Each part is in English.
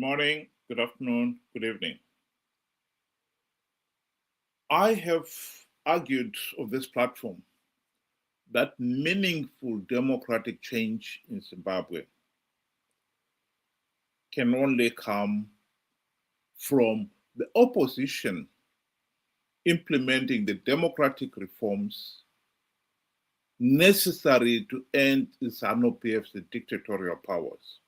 morning, good afternoon, good evening. I have argued on this platform that meaningful democratic change in Zimbabwe can only come from the opposition implementing the democratic reforms necessary to end Zanu PF's dictatorial powers.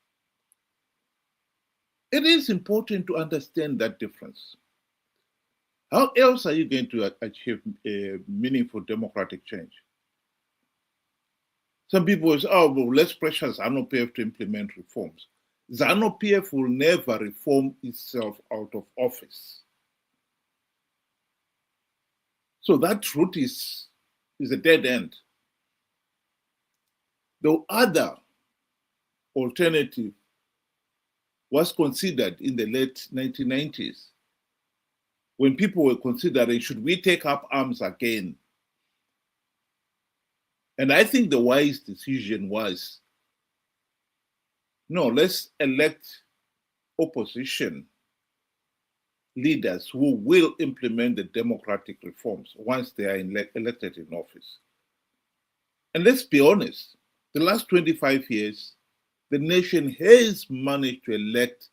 It is important to understand that difference. How else are you going to achieve a meaningful democratic change? Some people will say, oh, well, let's pressure Zanu PF to implement reforms. Zanu PF will never reform itself out of office. So that route is a dead end. The other alternative was considered in the late 1990s when people were considering, should we take up arms again? And I think the wise decision was, no, let's elect opposition leaders who will implement the democratic reforms once they are elected in office. And let's be honest, the last 25 years, the nation has managed to elect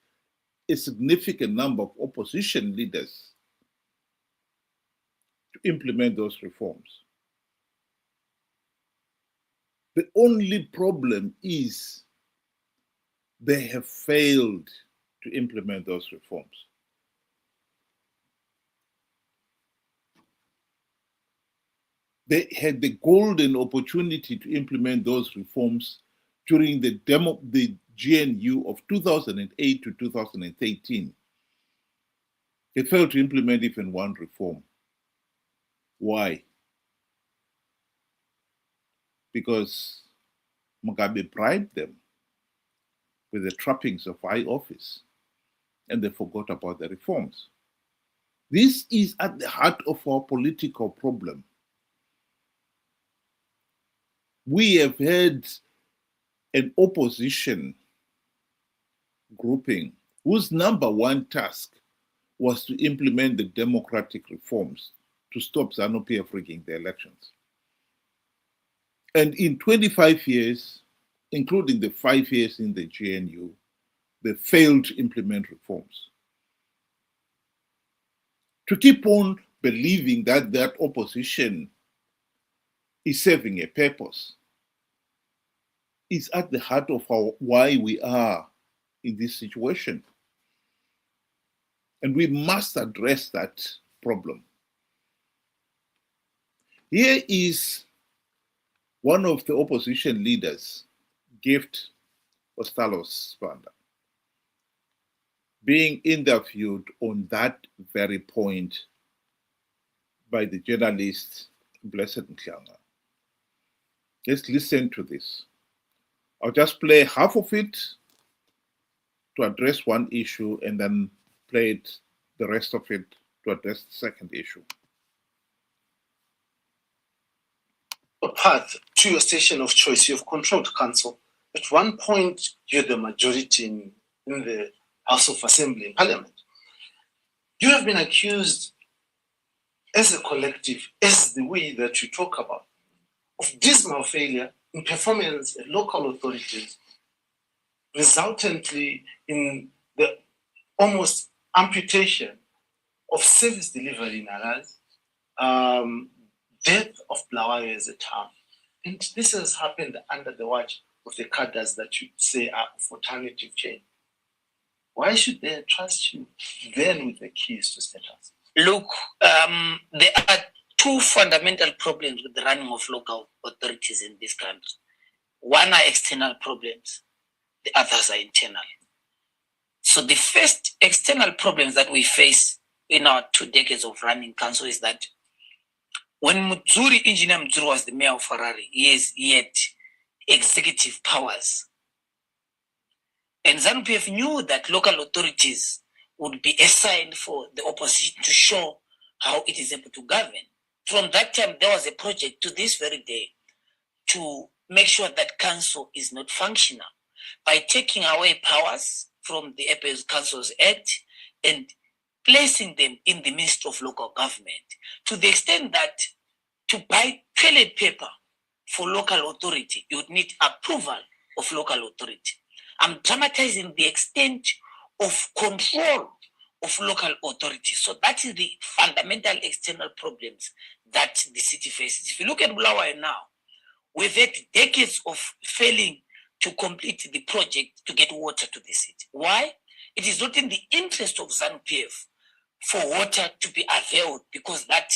a significant number of opposition leaders to implement those reforms. The only problem is they have failed to implement those reforms. They had the golden opportunity to implement those reforms during the GNU of 2008 to 2013. They failed to implement even one reform. Why? Because Mugabe bribed them with the trappings of high office, and they forgot about the reforms. This is at the heart of our political problem. We have had an opposition grouping whose number one task was to implement the democratic reforms to stop Zanu PF rigging the elections. And in 25 years, including the 5 years in the GNU, they failed to implement reforms. To keep on believing that that opposition is serving a purpose is at the heart of why we are in this situation. And we must address that problem. Here is one of the opposition leaders, Gift Ostalos-Spanda, being interviewed on that very point by the journalist Blessed Mhlanga. Let's listen to this. I'll just play half of it to address one issue and then play the rest of it to address the second issue. A path to your station of choice. You've controlled council. At one point, you're the majority in the House of Assembly in Parliament. You have been accused as a collective, as the way that you talk about, of dismal failure in performance at local authorities, resultantly in the almost amputation of service delivery in areas, death of Blawayo as a town. And this has happened under the watch of the cadres that you say are of alternative change. Why should they trust you then with the keys to status? Look, there are two fundamental problems with the running of local authorities in this country. One are external problems, the others are internal. So the first external problems that we face in our 2 decades of running council is that when Engineer Muzuri was the mayor of Harare, he had executive powers. And Zanu PF knew that local authorities would be assigned for the opposition to show how it is able to govern. From that time, there was a project to this very day to make sure that council is not functional by taking away powers from the Airways Councils Act and placing them in the Ministry of Local Government, to the extent that to buy toilet paper for local authority, you would need approval of local authority. I'm dramatizing the extent of control of local authority. So that is the fundamental external problems that the city faces. If you look at Bulawayo now, we've had decades of failing to complete the project to get water to the city. Why? It is not in the interest of Zanu PF for water to be availed, because that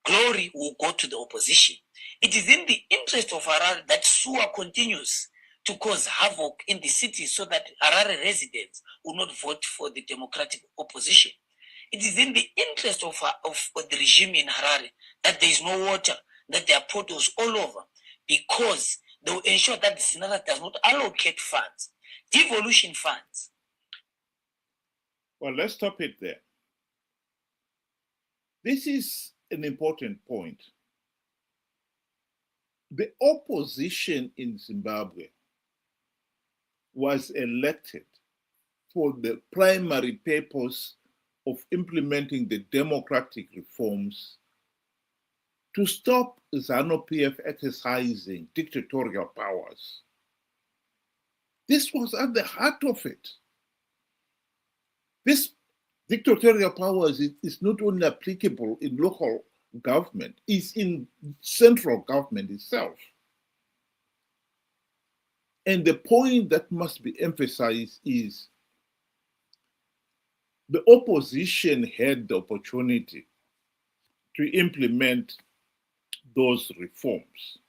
glory will go to the opposition. It is in the interest of Harare that sewer continues to cause havoc in the city so that Harare residents will not vote for the democratic opposition. It is in the interest of the regime in Harare that there is no water, that there are potholes all over, because they will ensure that the Senate does not allocate funds, devolution funds. Well, let's stop it there. This is an important point. The opposition in Zimbabwe was elected for the primary purpose of implementing the democratic reforms to stop Zanu PF exercising dictatorial powers. This was at the heart of it. This dictatorial powers is not only applicable in local government, it's in central government itself. And the point that must be emphasized is the opposition had the opportunity to implement those reforms.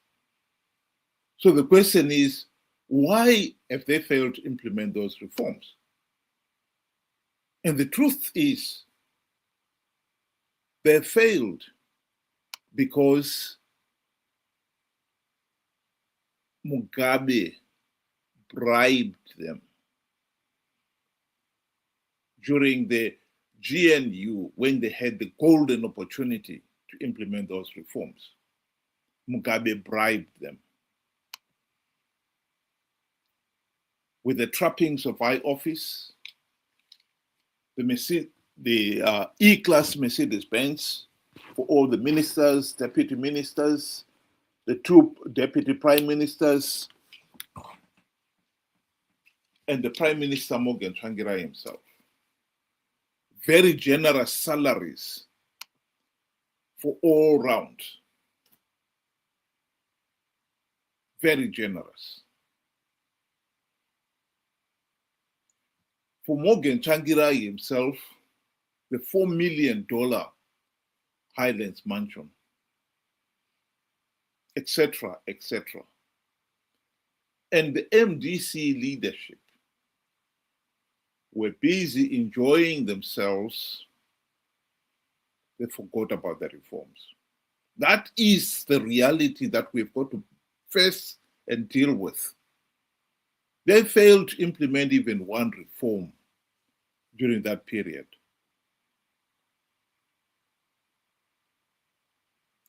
So the question is, why have they failed to implement those reforms? And the truth is, they failed because Mugabe bribed them during the GNU when they had the golden opportunity to implement those reforms. Mugabe bribed them with the trappings of high office, the E-class Mercedes-Benz for all the ministers, deputy ministers, the two deputy prime ministers, and the Prime Minister Morgan Tsvangirai himself. Very generous salaries for all round. Very generous. For Morgan Tsvangirai himself, the $4 million Highlands mansion, etc., etc. And the MDC leadership were busy enjoying themselves. They forgot about the reforms. That is the reality that we've got to face and deal with. They failed to implement even one reform during that period.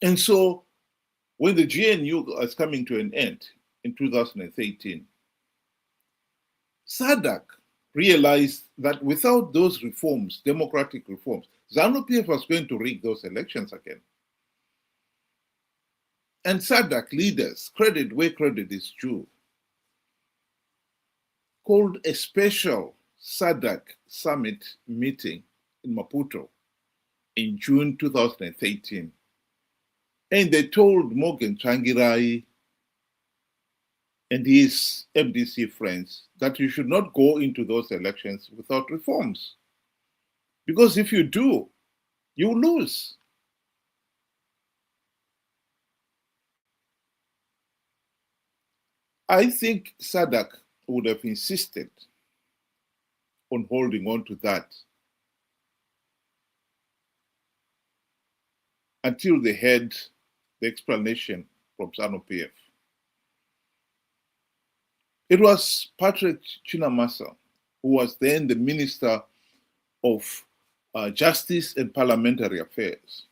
And so when the GNU was coming to an end in 2013, SADC realized that without those reforms, democratic reforms, Zanu PF was going to rig those elections again. And SADC leaders, credit where credit is due, called a special SADC summit meeting in Maputo in June 2013. And they told Morgan Tsvangirai and his MDC friends that you should not go into those elections without reforms. Because if you do, you lose. I think SADC would have insisted on holding on to that until they had the explanation from Zanu PF. It was Patrick Chamisa, who was then the Minister of Justice and Parliamentary Affairs,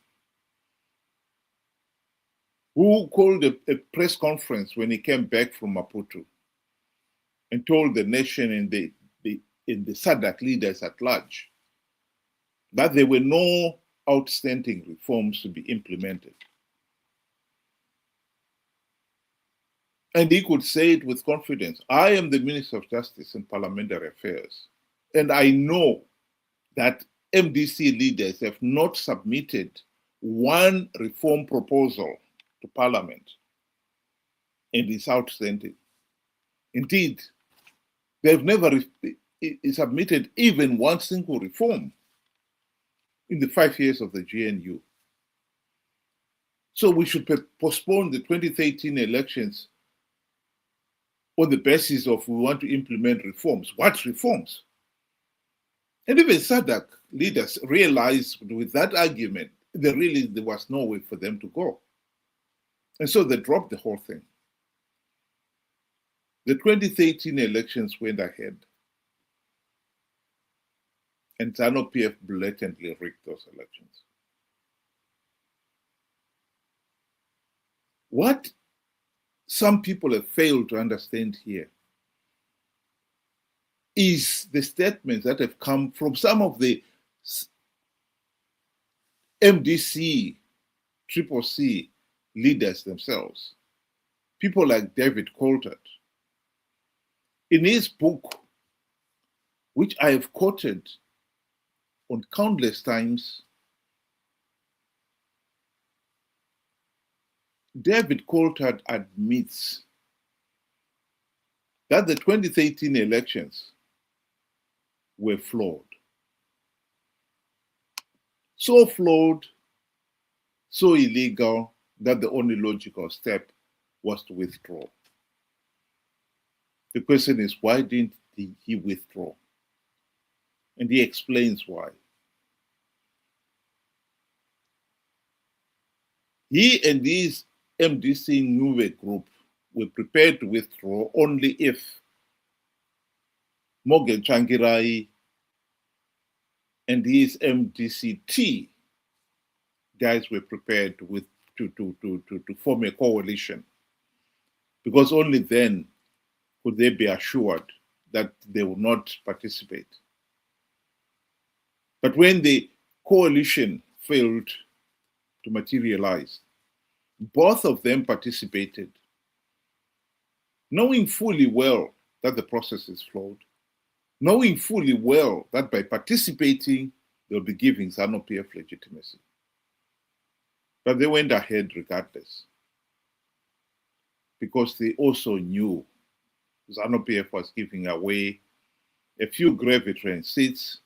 who called a press conference when he came back from Maputo and told the nation and the in the SADC leaders at large that there were no outstanding reforms to be implemented. And he could say it with confidence. I am the Minister of Justice and Parliamentary Affairs, and I know that MDC leaders have not submitted one reform proposal to Parliament, and it's outstanding. Indeed, they've never submitted even one single reform in the 5 years of the GNU. So we should postpone the 2013 elections on the basis of we want to implement reforms. What reforms? And even SADC leaders realized with that argument, there was no way for them to go. And so they dropped the whole thing. The 2013 elections went ahead, and Zanu PF blatantly rigged those elections. What some people have failed to understand here is the statements that have come from some of the MDC, CCC leaders themselves. People like David Coulthard. In his book, which I have quoted on countless times, David Coulthard admits that the 2013 elections were flawed. So flawed, so illegal, that the only logical step was to withdraw. The question is, why didn't he withdraw? And he explains why. He and his MDC Nuwe group were prepared to withdraw only if Morgan Changirai and his MDCT guys were prepared to form a coalition, because only then could they be assured that they would not participate. But when the coalition failed to materialize, both of them participated, knowing fully well that the process is flawed, knowing fully well that by participating, they'll be giving Zanu PF legitimacy. But they went ahead regardless, because they also knew Zanu PF was giving away a few grey veteran seats,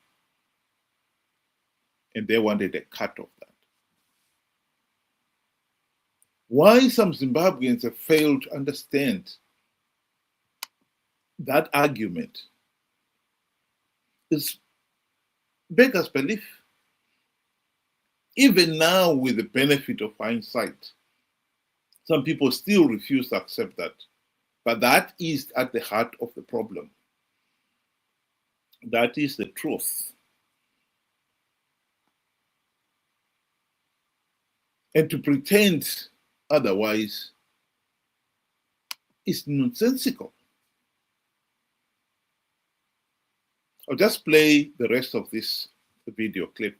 and they wanted a cut of that. Why some Zimbabweans have failed to understand that argument is beggars belief. Even now, with the benefit of hindsight, some people still refuse to accept that. But that is at the heart of the problem. That is the truth. And to pretend otherwise is nonsensical. I'll just play the rest of this video clip.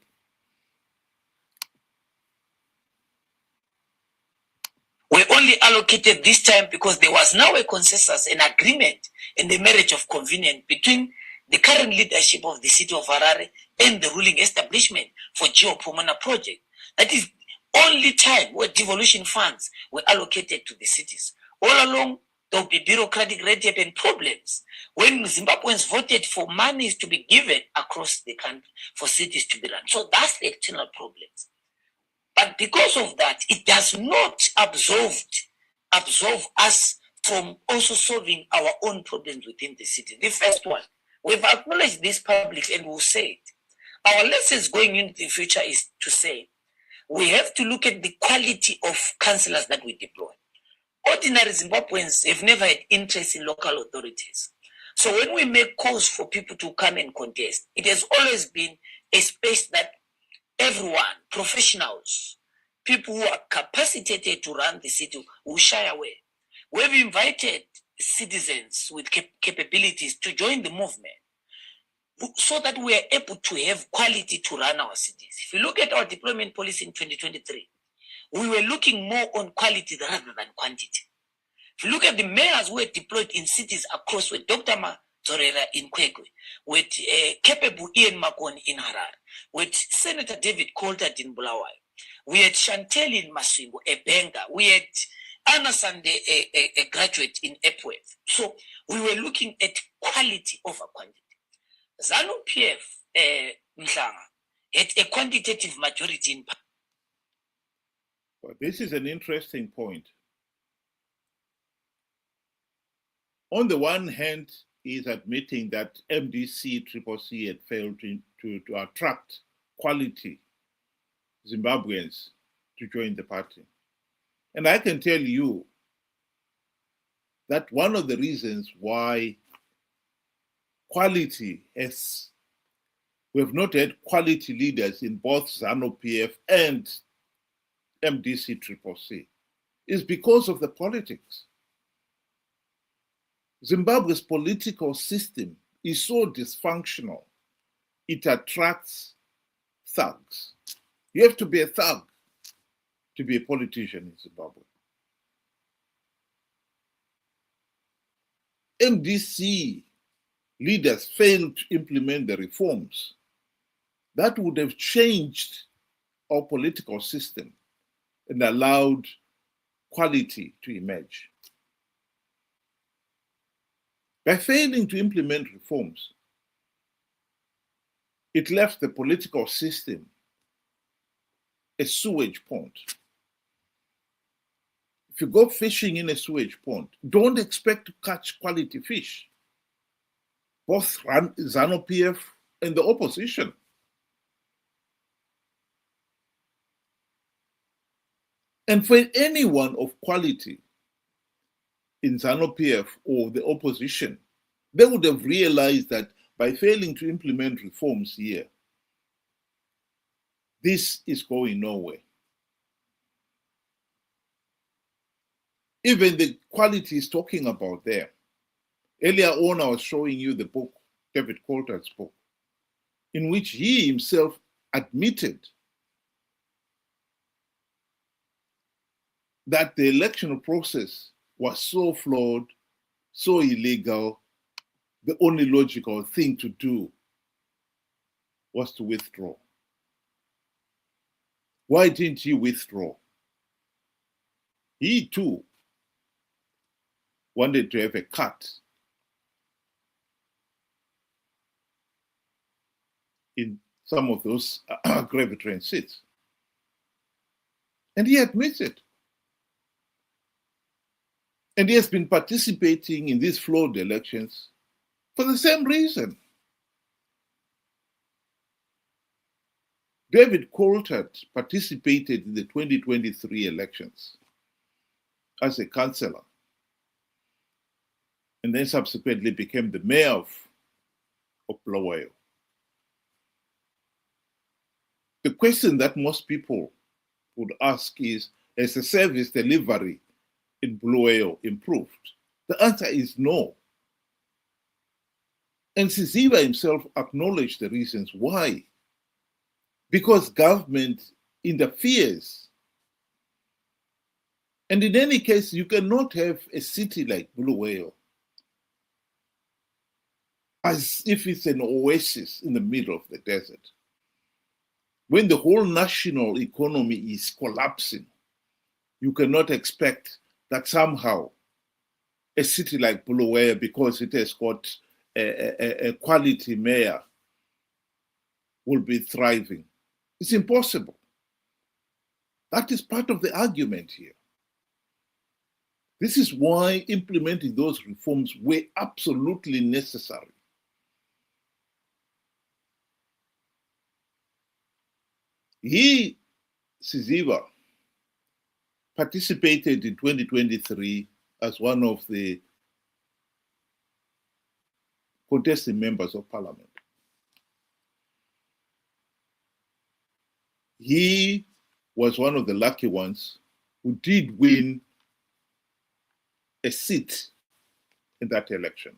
We only allocated this time because there was now a consensus, an agreement, and the marriage of convenience between the current leadership of the city of Harare and the ruling establishment for Geopomona project. That is only time where devolution funds were allocated to the cities. All along, there will be bureaucratic red tape and problems. When Zimbabweans voted for monies to be given across the country for cities to be run. So that's the external problems. But because of that, it does not absolve us from also solving our own problems within the city. The first one, we've acknowledged this publicly and we'll say it. Our lessons going into the future is to say, we have to look at the quality of councillors that we deploy. Ordinary Zimbabweans have never had interest in local authorities. So when we make calls for people to come and contest, it has always been a space that everyone, professionals, people who are capacitated to run the city will shy away. We've invited citizens with capabilities to join the movement. so that we are able to have quality to run our cities. If you look at our deployment policy in 2023, we were looking more on quality rather than quantity. If you look at the mayors who were deployed in cities across, with Dr. Mazorera in Kwekwe, with capable Ian Makoni in Harare, with Senator David Coulthard in Bulawayo, we had Chantel in Masvingo, a banker, we had Anna Sande, a graduate in Epworth. So we were looking at quality over quantity. Zanu PF, Mhlanga, had a quantitative majority in. Well, this is an interesting point. On the one hand, he is admitting that MDC CCC had failed to attract quality Zimbabweans to join the party. And I can tell you that one of the reasons why we have not had quality leaders in both Zanu PF and MDC CCC is because of the politics. Zimbabwe's political system is so dysfunctional, it attracts thugs. You have to be a thug to be a politician in Zimbabwe. MDC leaders failed to implement the reforms that would have changed our political system and allowed quality to emerge. By failing to implement reforms, it left the political system a sewage pond. If you go fishing in a sewage pond, don't expect to catch quality fish. Both Zanu PF and the opposition. And for anyone of quality in Zanu PF or the opposition, they would have realized that by failing to implement reforms here, this is going nowhere. Even the quality is talking about there. Earlier on, I was showing you the book, David Coulthard's book, in which he himself admitted that the election process was so flawed, so illegal, the only logical thing to do was to withdraw. Why didn't he withdraw? He too wanted to have a cut in some of those gravy train seats. And he admits it. And he has been participating in these flawed elections for the same reason. David Coulthard participated in the 2023 elections as a councillor and then subsequently became the mayor of Bulawayo. The question that most people would ask is, has the service delivery in Bulawayo improved? The answer is no. And Siziba himself acknowledged the reasons why. Because government interferes. And in any case, you cannot have a city like Bulawayo as if it's an oasis in the middle of the desert. When the whole national economy is collapsing, you cannot expect that somehow a city like Bulawayo, because it has got a quality mayor, will be thriving. It's impossible. That is part of the argument here. This is why implementing those reforms were absolutely necessary. He, Siziba, participated in 2023 as one of the contesting members of parliament. He was one of the lucky ones who did win a seat in that election.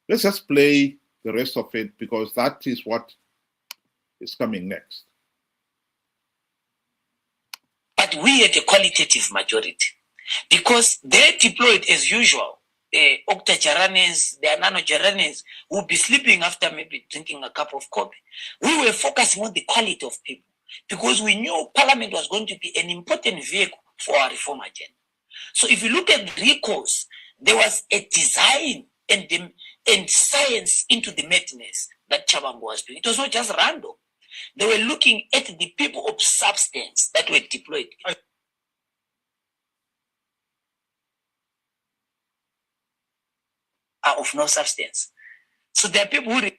Let's just play the rest of it, because that is what is coming next. But we had a qualitative majority because they deployed as usual. Octogenarians, the nanogenarians will be sleeping after maybe drinking a cup of coffee. We were focusing on the quality of people because we knew Parliament was going to be an important vehicle for our reform agenda. So if you look at the recalls, there was a design and science into the madness that Chabangu was doing. It was not just random. They were looking at the people of substance that were deployed. Are of no substance. So there are people who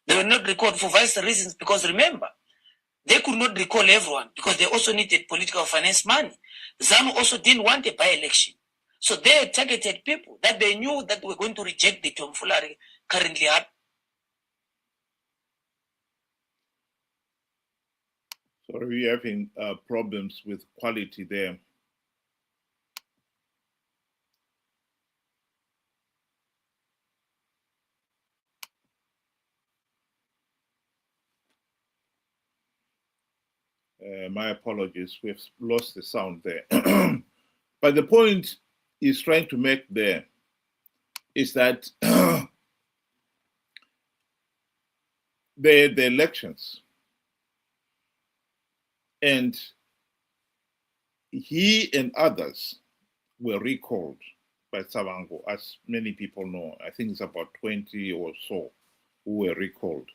they were not recalled for various reasons because remember, they could not recall everyone because they also needed political finance money. Zanu also didn't want a by-election. So they targeted people that they knew that were going to reject the tomfoolery currently happening. Sorry, we're having problems with quality there. My apologies, we've lost the sound there. But the point he's trying to make there is that the elections, and he and others were recalled by Savango, as many people know. I think it's about 20 or so who were recalled.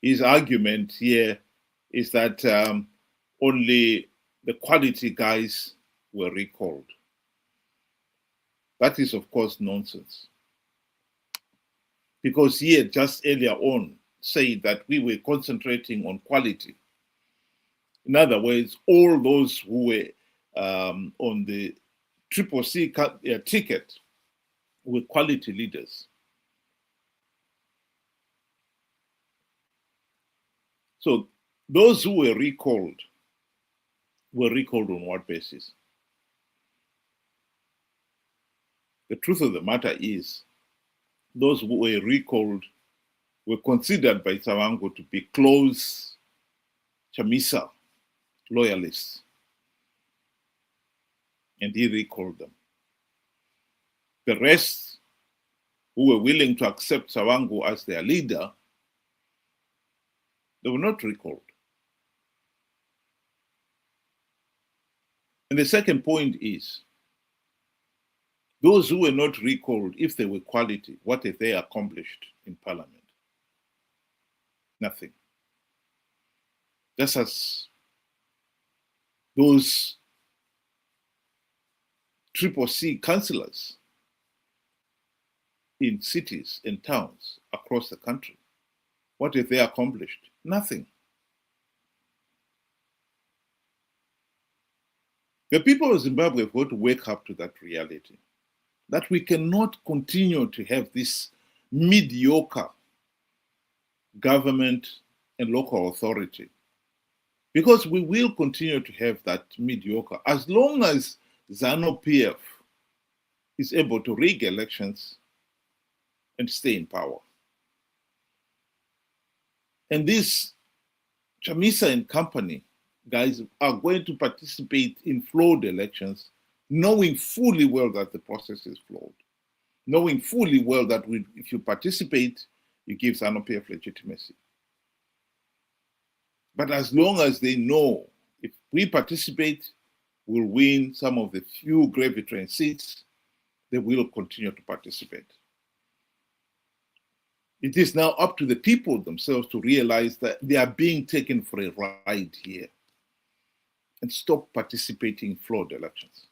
His argument here is that only the quality guys were recalled. That is, of course, nonsense. Because he had just earlier on said that we were concentrating on quality. In other words, all those who were on the C ticket were quality leaders. So those who were recalled on what basis? The truth of the matter is, those who were recalled were considered by Savango to be close Chamisa loyalists, and he recalled them. The rest, who were willing to accept Savango as their leader, they were not recalled. And the second point is, those who were not recalled, if they were quality, what have they accomplished in Parliament? Nothing. Just as those C councillors in cities and towns across the country, what have they accomplished? Nothing. The people of Zimbabwe have got to wake up to that reality, that we cannot continue to have this mediocre government and local authority, because we will continue to have that mediocre as long as Zanu PF is able to rig elections and stay in power. And this Chamisa and company guys are going to participate in flawed elections, knowing fully well that the process is flawed, knowing fully well that if you participate, you give Zanu PF legitimacy. But as long as they know if we participate, we'll win some of the few gravy train seats, they will continue to participate. It is now up to the people themselves to realize that they are being taken for a ride here and stop participating in flawed elections.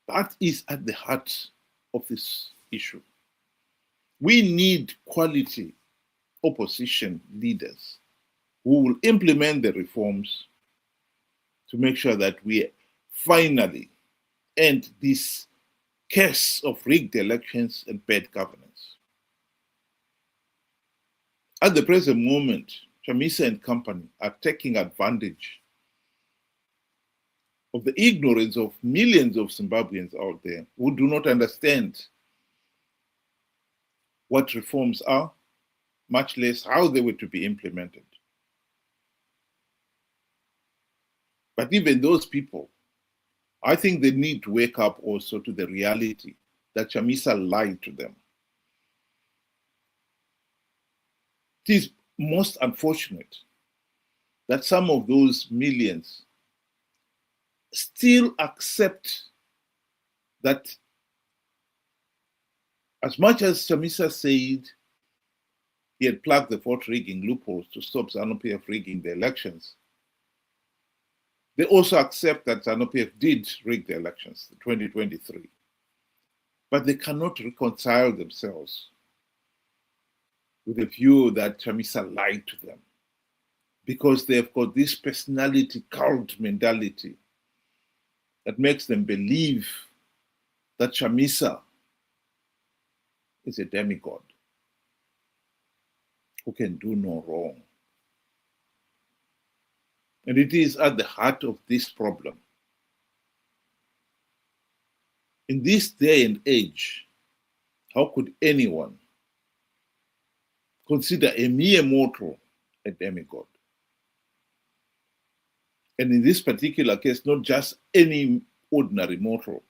That is at the heart of this issue. We need quality opposition leaders who will implement the reforms to make sure that we finally end this case of rigged elections and bad governance. At the present moment, Chamisa and company are taking advantage of the ignorance of millions of Zimbabweans out there who do not understand what reforms are, much less how they were to be implemented. But even those people, I think they need to wake up also to the reality that Chamisa lied to them. It is most unfortunate that some of those millions still accept that, as much as Chamisa said he had plugged the vote rigging loopholes to stop Zanu PF rigging the elections, they also accept that Zanu PF did rig the elections, 2023. But they cannot reconcile themselves with the view that Chamisa lied to them, because they've got this personality cult mentality that makes them believe that Chamisa is a demigod who can do no wrong. And it is at the heart of this problem. In this day and age, how could anyone consider a mere mortal a demigod? And in this particular case, not just any ordinary mortal,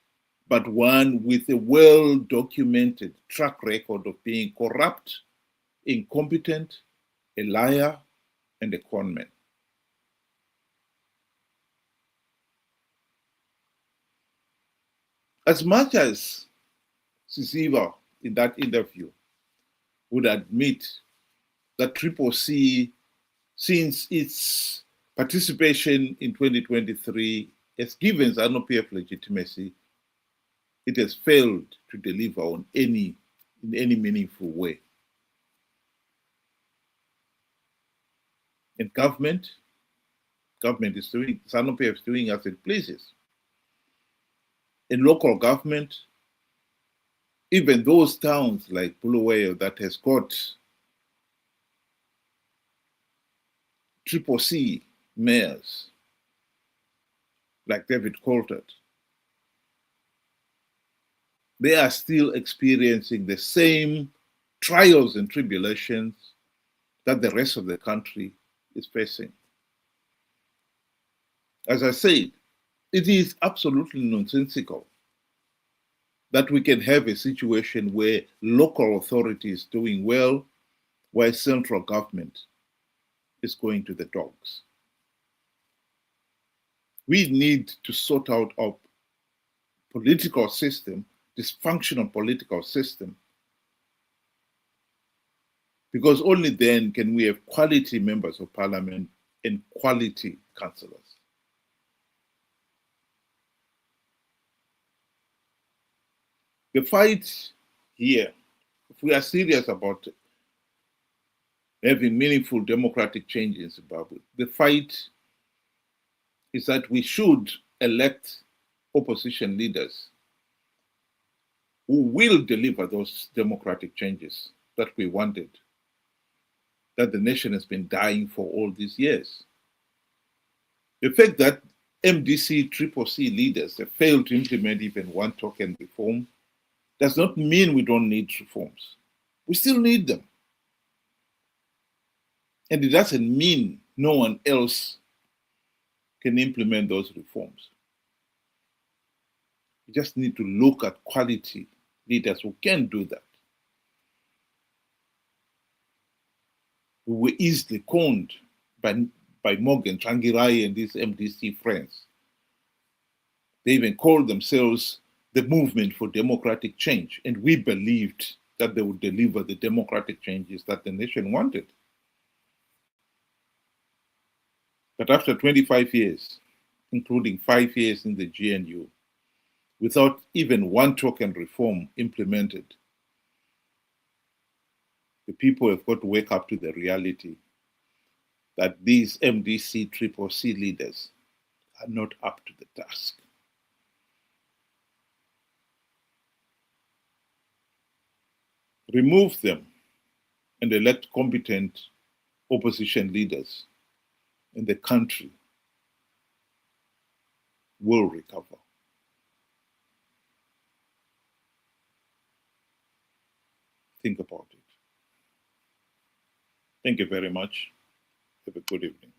but one with a well-documented track record of being corrupt, incompetent, a liar, and a conman. As much as Sisiva in that interview would admit that Triple C, since its participation in 2023 has given Zanu PF legitimacy, it has failed to deliver in any meaningful way. And government is doing, Zanu PF is doing as it pleases. In local government, even those towns like Bulawayo that has got Triple C mayors, like David Coulthard, they are still experiencing the same trials and tribulations that the rest of the country is facing. As I said, it is absolutely nonsensical that we can have a situation where local authority is doing well while central government is going to the dogs. We need to sort out our political system, dysfunctional political system, because only then can we have quality members of parliament and quality councillors. The fight here, if we are serious about having meaningful democratic change in Zimbabwe, the fight is that we should elect opposition leaders who will deliver those democratic changes that we wanted, that the nation has been dying for all these years. The fact that MDC, Triple C leaders have failed to implement even one token reform does not mean we don't need reforms. We still need them. And it doesn't mean no one else can implement those reforms. We just need to look at quality leaders who can do that. We were easily conned by Morgan Tsvangirai and his MDC friends. They even called themselves the Movement for Democratic Change, and we believed that they would deliver the democratic changes that the nation wanted. But after 25 years, including 5 years in the GNU, without even one token reform implemented, the people have got to wake up to the reality that these MDC Triple C leaders are not up to the task. Remove them and elect competent opposition leaders, and the country will recover. Think about it. Thank you very much. Have a good evening.